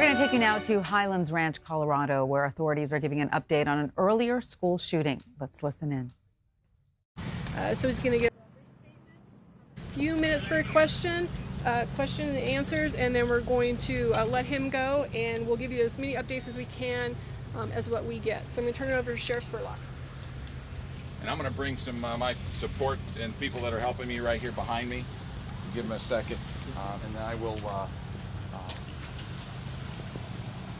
going to take you now to Highlands Ranch, Colorado, where authorities are giving an update on an earlier school shooting. Let's listen in. So he's going to get a few minutes for a question and answers, and then we're going to let him go, and we'll give you as many updates as we can as what we get. So I'm going to turn it over to Sheriff Spurlock. And I'm going to bring some my support and people that are helping me right here behind me. Give them a second, and then I will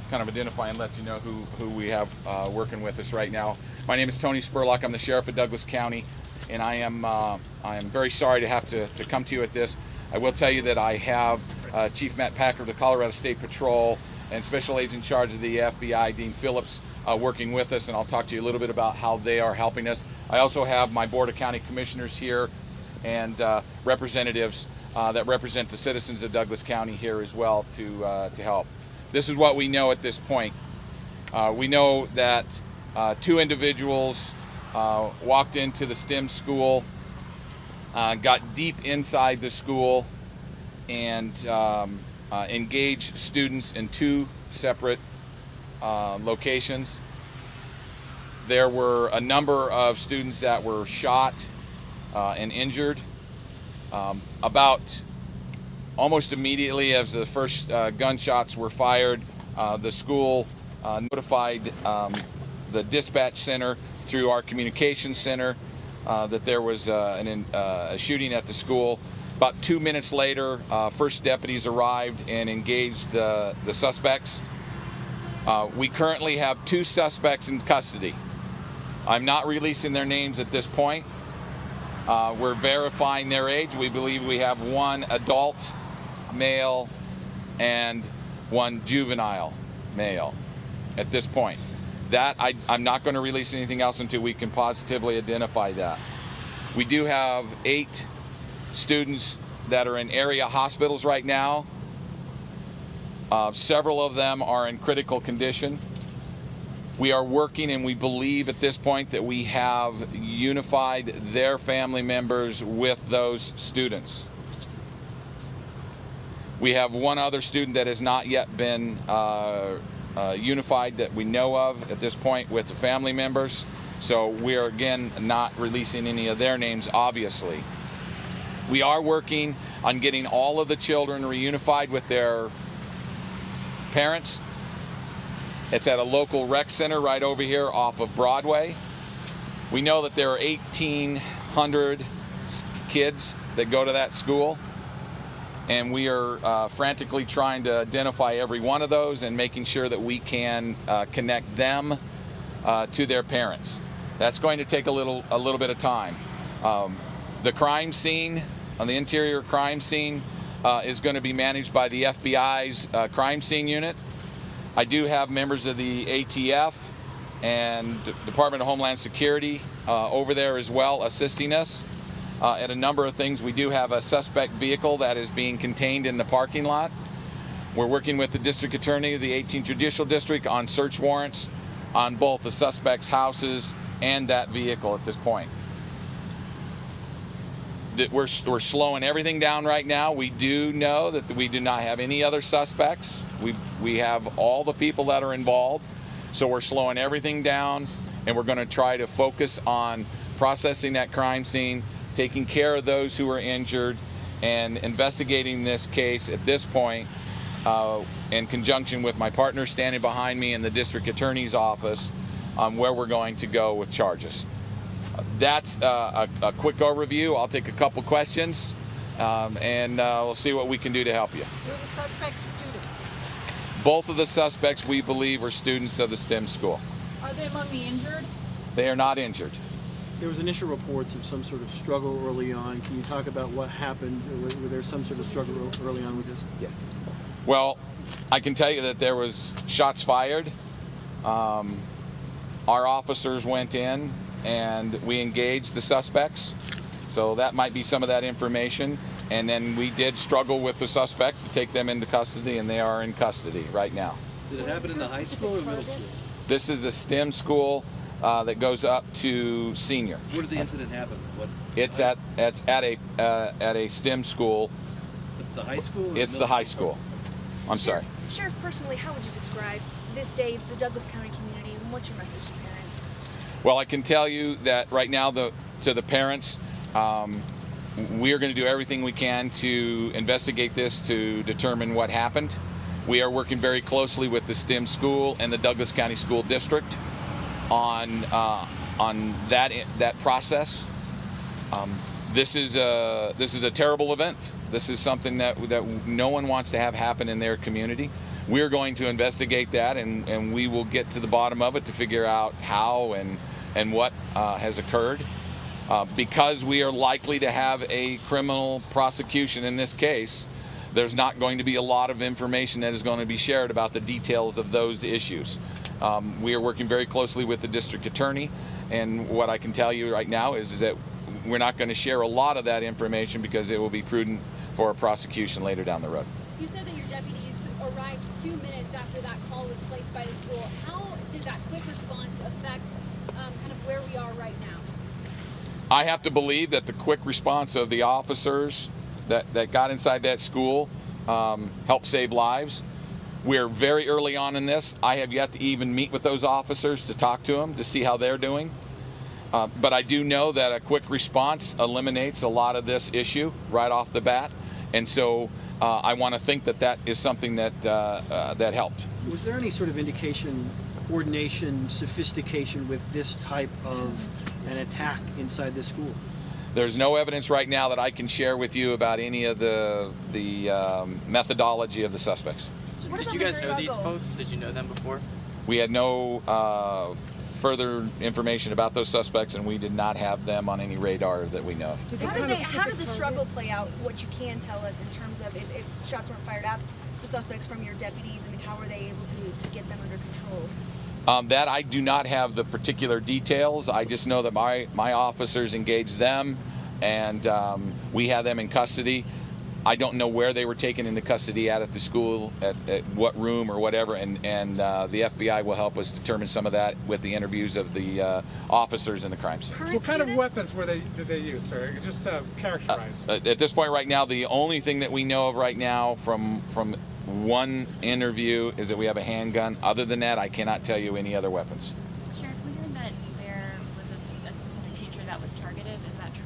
kind of identify and let you know who we have working with us right now. My name is Tony Spurlock. I'm the Sheriff of Douglas County, and I am very sorry to have to come to you at this. I will tell you that I have Chief Matt Packer of the Colorado State Patrol and Special Agent in charge of the FBI, Dean Phillips, working with us, and I'll talk to you a little bit about how they are helping us. I also have my Board of County Commissioners here and representatives that represent the citizens of Douglas County here as well to help. This is what we know at this point. We know that two individuals walked into the STEM school, got deep inside the school, and engaged students in two separate locations. There were a number of students that were shot and injured. About almost immediately as the first gunshots were fired, the school notified the dispatch center through our communications center that there was a shooting at the school. About 2 minutes later, first deputies arrived and engaged the suspects. We currently have two suspects in custody. I'm not releasing their names at this point. We're verifying their age. We believe we have one adult male and one juvenile male at this point. That I'm not going to release anything else until we can positively identify that. We do have 8 students that are in area hospitals right now. Several of them are in critical condition. We are working, and we believe at this point that we have unified their family members with those students. We have one other student that has not yet been unified that we know of at this point with the family members. So we are, again, not releasing any of their names, obviously. We are working on getting all of the children reunified with their parents. It's at a local rec center right over here off of Broadway. We know that there are 1,800 kids that go to that school, and we are frantically trying to identify every one of those and making sure that we can connect them to their parents. That's going to take a little bit of time. The crime scene, on the interior crime scene, is going to be managed by the FBI's crime scene unit. I do have members of the ATF and Department of Homeland Security over there as well, assisting us at a number of things. We do have a suspect vehicle that is being contained in the parking lot. We're working with the District Attorney of the 18th Judicial District on search warrants on both the suspects' houses and that vehicle at this point. We're slowing everything down right now. We do know that we do not have any other suspects. We have all the people that are involved. So we're slowing everything down, and we're going to try to focus on processing that crime scene, taking care of those who are injured, and investigating this case at this point in conjunction with my partner standing behind me in the District Attorney's office on where we're going to go with charges. That's a quick overview. I'll take a couple questions, and we'll see what we can do to help you. Were the suspects students? Both of the suspects, we believe, are students of the STEM school. Are they among the injured? They are not injured. There was initial reports of some sort of struggle early on. Can you talk about what happened? Were there some sort of struggle early on with this? Yes. Well, I can tell you that there was shots fired. Our officers went in and we engaged the suspects. So that might be some of that information. And then we did struggle with the suspects to take them into custody, and they are in custody right now. Did it happen in the high school or middle school? This is a STEM school that goes up to senior. Where did the incident happen? It's at a STEM school. The high school? It's the high school. I'm sorry. Sheriff, personally, how would you describe this day, the Douglas County community, and what's your message to parents? Well, I can tell you that right now, to the parents, we are going to do everything we can to investigate this to determine what happened. We are working very closely with the STEM school and the Douglas County School District on that process. This is a terrible event. This is something that no one wants to have happen in their community. We're going to investigate that, and we will get to the bottom of it to figure out how and what has occurred. Because we are likely to have a criminal prosecution in this case, there's not going to be a lot of information that is going to be shared about the details of those issues. We are working very closely with the district attorney, and what I can tell you right now is that we're not going to share a lot of that information because it will be prudent for a prosecution later down the road. You said that your deputies arrived 2 minutes after that call was placed by the school. How did that quick response affect kind of where we are right now? I have to believe that the quick response of the officers that got inside that school helped save lives. We're very early on in this. I have yet to even meet with those officers to talk to them to see how they're doing. But I do know that a quick response eliminates a lot of this issue right off the bat. And so I want to think that is something that helped. Was there any sort of indication, coordination, sophistication with this type of an attack inside the school? There's no evidence right now that I can share with you about any of the methodology of the suspects. Did you guys know these folks? Did you know them before? We had no further information about those suspects, and we did not have them on any radar that we know of. How did the struggle play out? What you can tell us in terms of if shots weren't fired at the suspects from your deputies, I mean, how were they able to get them under control? That I do not have the particular details. I just know that my officers engaged them, and we had them in custody. I don't know where they were taken into custody at the school, at what room or whatever, and the FBI will help us determine some of that with the interviews of the officers in the crime scene. What kind of weapons did they use, sir? Just characterize. At this point right now, the only thing that we know of right now from one interview is that we have a handgun. Other than that, I cannot tell you any other weapons. Sheriff, we heard that there was a specific teacher that was targeted. Is that true?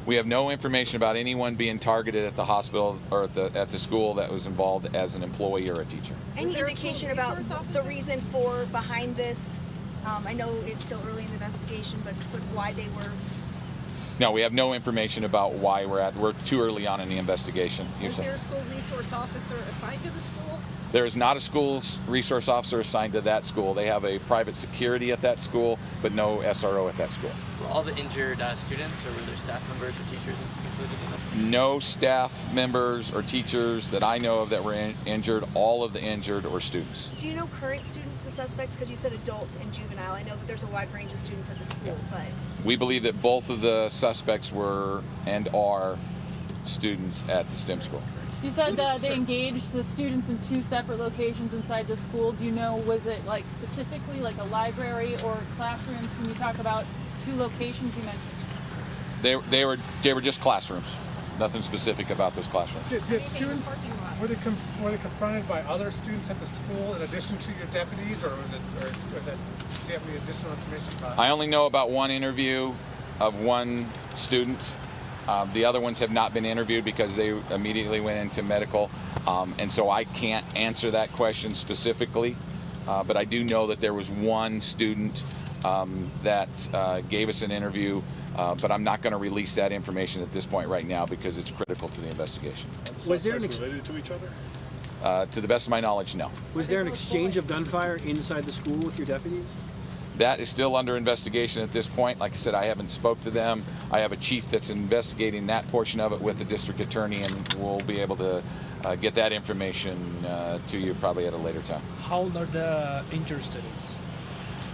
We have no information about anyone being targeted at the hospital or at the school that was involved as an employee or a teacher. Any indication about the reason behind this? I know it's still early in the investigation, but why they were... No, we have no information about why we're too early on in the investigation. Is there a school resource officer assigned to the school? There is not a school resource officer assigned to that school. They have a private security at that school, but no SRO at that school. Were all the injured students, or were there staff members or teachers included in them? No staff members or teachers that I know of that were injured. All of the injured were students. Do you know current students, the suspects? Because you said adult and juvenile. I know that there's a wide range of students at the school, but... We believe that both of the suspects were and are students at the STEM school. You said they engaged the students in 2 separate locations inside the school. Do you know, was it like specifically like a library or classrooms? Can you talk about 2 locations you mentioned? They were just classrooms. Nothing specific about those classrooms. Did students, were they confronted by other students at the school in addition to your deputies, or do you have any additional information about it? I only know about one interview of one student. The other ones have not been interviewed because they immediately went into medical, and so I can't answer that question specifically, but I do know that there was one student that gave us an interview, but I'm not going to release that information at this point right now because it's critical to the investigation. Was there related to each other? To the best of my knowledge, no. Was there an exchange of gunfire inside the school with your deputies? That is still under investigation at this point. Like I said, I haven't spoke to them. I have a chief that's investigating that portion of it with the district attorney, and we'll be able to get that information to you probably at a later time. How old are the injured students?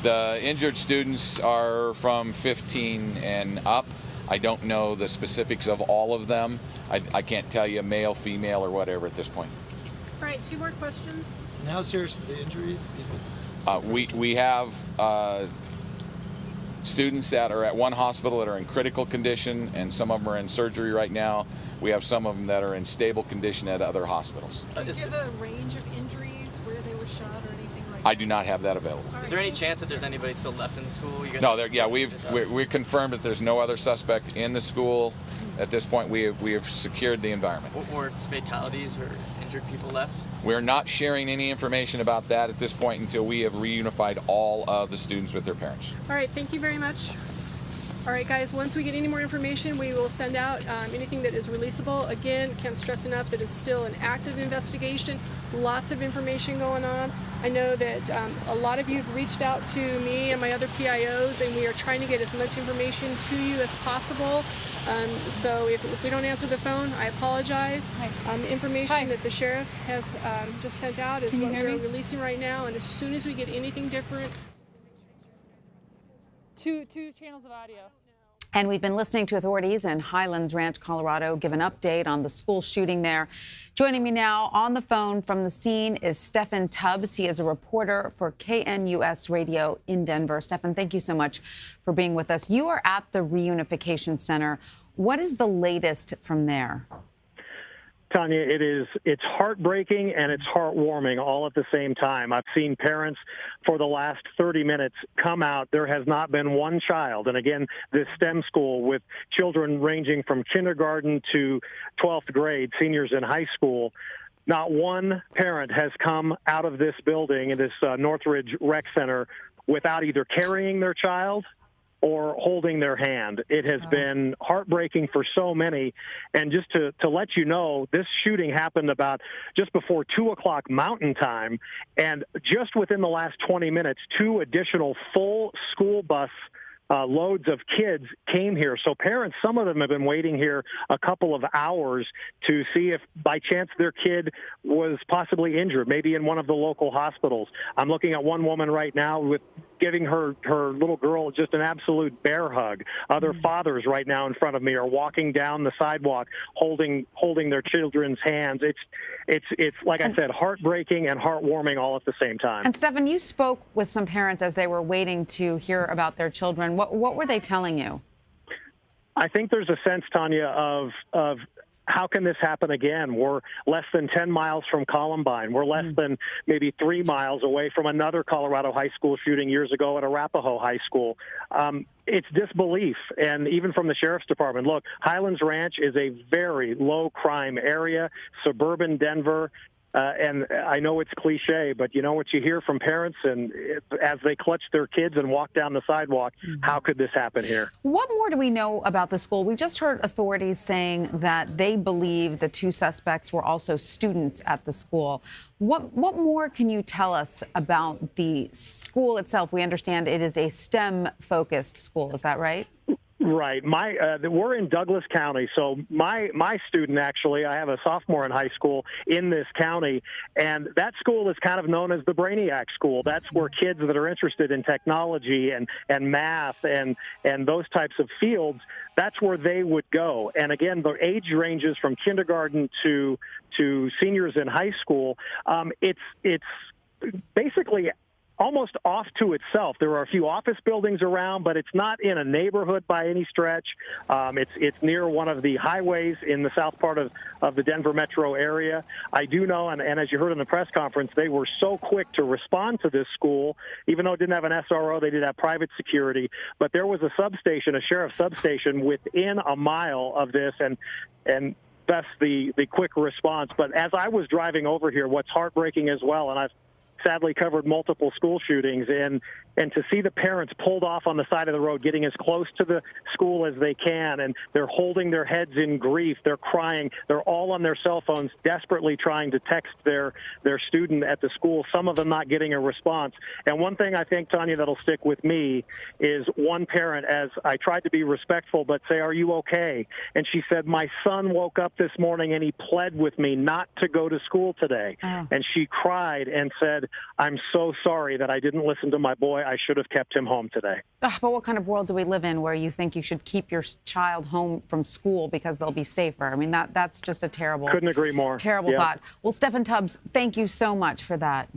The injured students are from 15 and up. I don't know the specifics of all of them. I can't tell you male, female, or whatever at this point. All right, 2 more questions. And how serious are the injuries? We have students that are at one hospital that are in critical condition, and some of them are in surgery right now. We have some of them that are in stable condition at other hospitals. Do you have a range of injuries, where they were shot or anything like that? I do not have that available. Is there any chance that there's anybody still left in the school? You guys No, we confirmed that there's no other suspect in the school. At this point, we have secured the environment. Or fatalities or injured people left? We're not sharing any information about that at this point until we have reunified all of the students with their parents. All right, thank you very much. All right, guys, once we get any more information, we will send out anything that is releasable. Again, can't stress enough that it's still an active investigation. Lots of information going on. I know that a lot of you have reached out to me and my other PIOs, and we are trying to get as much information to you as possible. So if we don't answer the phone, I apologize. Information that the sheriff has just sent out is what we're releasing right now, and as soon as we get anything different. Two channels of audio. And we've been listening to authorities in Highlands Ranch, Colorado, give an update on the school shooting there. Joining me now on the phone from the scene is Steffan Tubbs. He is a reporter for KNUS Radio in Denver. Steffan, thank you so much for being with us. You are at the Reunification Center. What is the latest from there? Tanya, it's heartbreaking and it's heartwarming all at the same time. I've seen parents for the last 30 minutes come out. There has not been one child. And again, this STEM school with children ranging from kindergarten to 12th grade, seniors in high school, not one parent has come out of this building, in this Northridge Rec Center, without either carrying their child or holding their hand. It has been heartbreaking for so many. And just to let you know, this shooting happened about just before 2 o'clock Mountain Time. And just within the last 20 minutes, 2 additional full school bus loads of kids came here. So parents, some of them have been waiting here a couple of hours to see if by chance their kid was possibly injured, maybe in one of the local hospitals. I'm looking at one woman right now with giving her little girl just an absolute bear hug. Other fathers right now in front of me are walking down the sidewalk holding their children's hands. It's like I said, heartbreaking and heartwarming all at the same time. And Steffan, you spoke with some parents as they were waiting to hear about their children. What were they telling you? I think there's a sense, Tanya, of how can this happen again? We're less than 10 miles from Columbine. We're less than maybe 3 miles away from another Colorado high school shooting years ago at Arapahoe High School. It's disbelief, and even from the sheriff's department. Look, Highlands Ranch is a very low-crime area, suburban Denver. And I know it's cliche, but you know what you hear from parents, and as they clutch their kids and walk down the sidewalk, how could this happen here? What more do we know about the school? We just heard authorities saying that they believe the 2 suspects were also students at the school. What more can you tell us about the school itself? We understand it is a STEM-focused school. Is that right? Right. We're in Douglas County, so my student, actually, I have a sophomore in high school in this county, and that school is kind of known as the Brainiac School. That's where kids that are interested in technology and math and those types of fields, that's where they would go. And again, the age ranges from kindergarten to seniors in high school. It's basically almost off to itself. There are a few office buildings around, but it's not in a neighborhood by any stretch. It's near one of the highways in the south part of the Denver metro area. I do know, and as you heard in the press conference, they were so quick to respond to this school. Even though it didn't have an SRO, they did have private security. But there was a substation, a sheriff's substation, within a mile of this, and that's the quick response. But as I was driving over here, what's heartbreaking as well, and I've sadly covered multiple school shootings, and to see the parents pulled off on the side of the road, getting as close to the school as they can, and they're holding their heads in grief, they're crying, they're all on their cell phones desperately trying to text their student at the school, some of them not getting a response. And one thing I think, Tanya, that'll stick with me is one parent, as I tried to be respectful but say, "Are you okay?" And she said, "My son woke up this morning and he pled with me not to go to school today." And she cried and said, "I'm so sorry that I didn't listen to my boy. I should have kept him home today." But what kind of world do we live in where you think you should keep your child home from school because they'll be safer? I mean, that's just a terrible... Couldn't agree more. Terrible thought. Well, Steffan Tubbs, thank you so much for that.